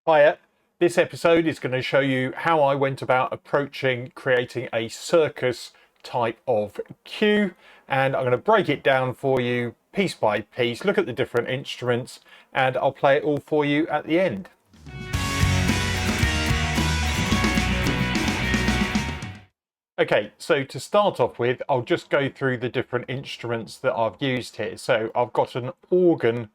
Hiya. This episode is going to show you how I went about approaching creating a circus type of cue, and I'm going to break it down for you piece by piece, look at the different instruments, and I'll play it all for you at the end. Okay, so to start off with, I'll just go through the different instruments that I've used here. So I've got an organ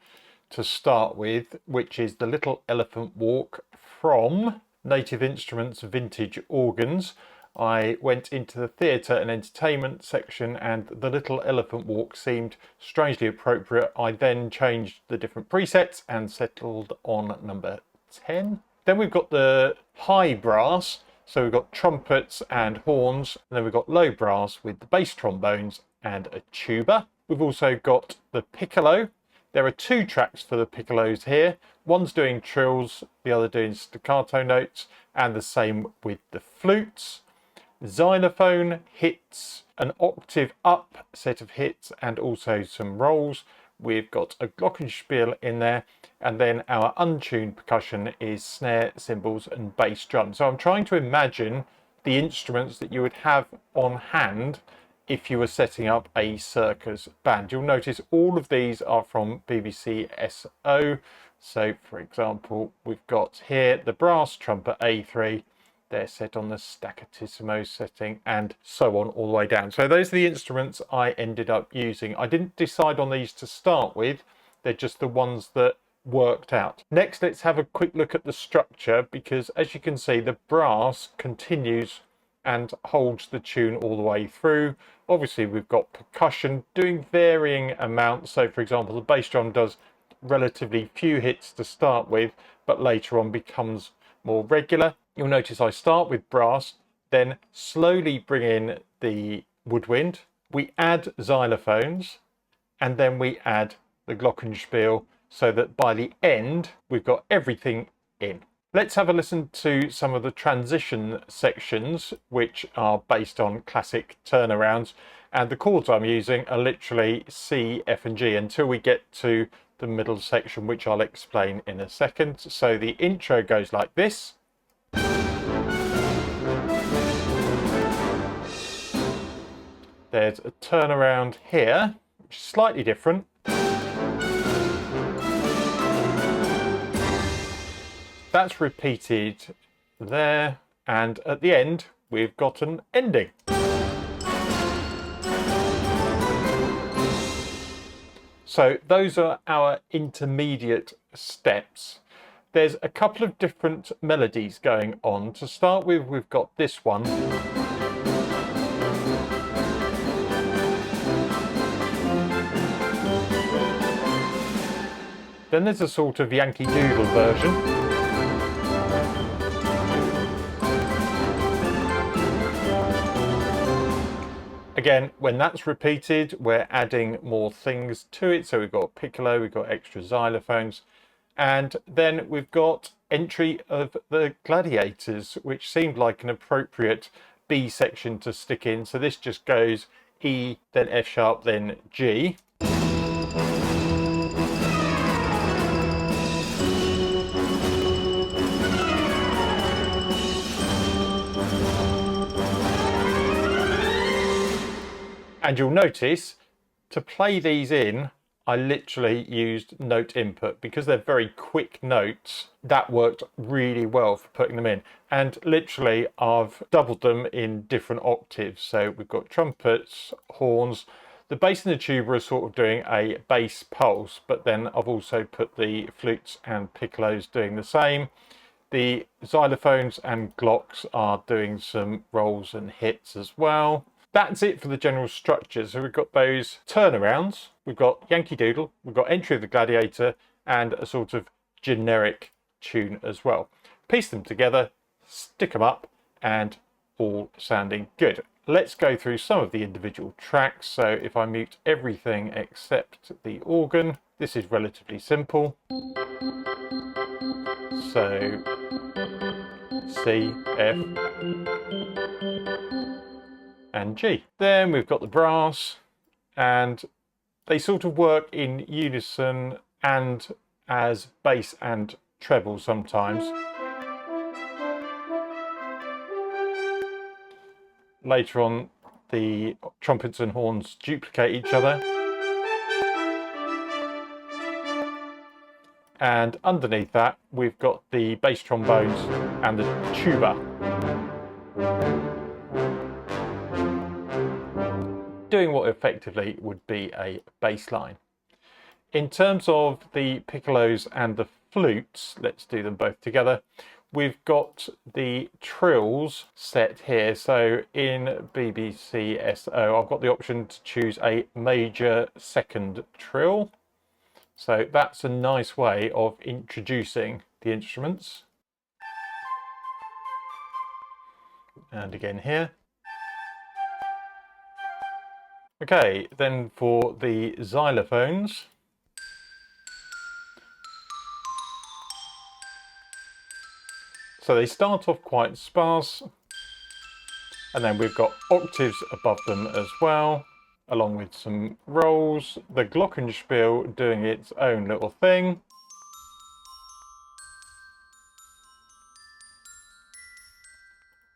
to start with, which is the Little Elephant Walk from Native Instruments Vintage Organs. I went into the theatre and entertainment section and the Little Elephant Walk seemed strangely appropriate. I then changed the different presets and settled on number 10. Then we've got the high brass. So we've got trumpets and horns, and then we've got low brass with the bass trombones and a tuba. We've also got the piccolo. There are two tracks for the piccolos here. One's doing trills, the other doing staccato notes, and the same with the flutes. Xylophone hits an octave up set of hits and also some rolls. We've got a glockenspiel in there, and then our untuned percussion is snare, cymbals and bass drum. So I'm trying to imagine the instruments that you would have on hand if you were setting up a circus band. You'll notice all of these are from BBC SO. So for example, we've got here the brass trumpet A3, they're set on the staccatissimo setting, and so on all the way down. So those are the instruments I ended up using. I didn't decide on these to start with, they're just the ones that worked out. Next, let's have a quick look at the structure, because as you can see, the brass continues and holds the tune all the way through. Obviously, we've got percussion doing varying amounts. So for example, the bass drum does relatively few hits to start with, but later on becomes more regular. You'll notice I start with brass, then slowly bring in the woodwind. We add xylophones, and then we add the glockenspiel, so that by the end, we've got everything in. Let's have a listen to some of the transition sections, which are based on classic turnarounds. And the chords I'm using are literally C, F and G until we get to the middle section, which I'll explain in a second. So the intro goes like this. There's a turnaround here, which is slightly different. That's repeated there, and at the end we've got an ending. So those are our intermediate steps. There's a couple of different melodies going on. To start with, we've got this one. Then there's a sort of Yankee Doodle version. Again, when that's repeated, we're adding more things to it. So we've got piccolo, we've got extra xylophones, and then we've got entry of the gladiators, which seemed like an appropriate B section to stick in. So this just goes E, then F sharp, then G. And you'll notice to play these in, I literally used note input because they're very quick notes. That worked really well for putting them in. And literally I've doubled them in different octaves. So we've got trumpets, horns. The bass and the tuba are sort of doing a bass pulse, but then I've also put the flutes and piccolos doing the same. The xylophones and glocks are doing some rolls and hits as well. That's it for the general structure. So we've got those turnarounds, we've got Yankee Doodle, we've got Entry of the Gladiator, and a sort of generic tune as well. Piece them together, stick them up, and all sounding good. Let's go through some of the individual tracks. So if I mute everything except the organ, this is relatively simple. So C, F, and G. Then we've got the brass, and they sort of work in unison and as bass and treble sometimes. Later on, the trumpets and horns duplicate each other. And underneath that, we've got the bass trombones and the tuba. Doing what effectively would be a bass line. In terms of the piccolos and the flutes, let's do them both together. We've got the trills set here. So in BBCSO, I've got the option to choose a major second trill. So that's a nice way of introducing the instruments. And again here. Okay, then for the xylophones. So they start off quite sparse, and then we've got octaves above them as well, along with some rolls. The glockenspiel doing its own little thing.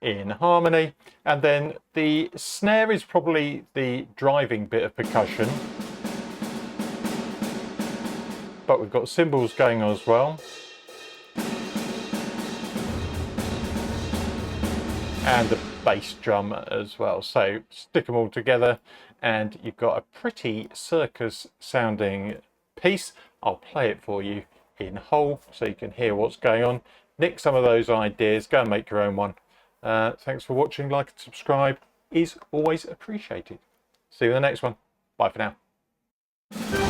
In harmony. And then the snare is probably the driving bit of percussion. But we've got cymbals going on as well. And the bass drum as well. So stick them all together and you've got a pretty circus sounding piece. I'll play it for you in whole so you can hear what's going on. Nick some of those ideas, go and make your own one. Thanks for watching. Like and subscribe is always appreciated. See you in the next one. Bye for now.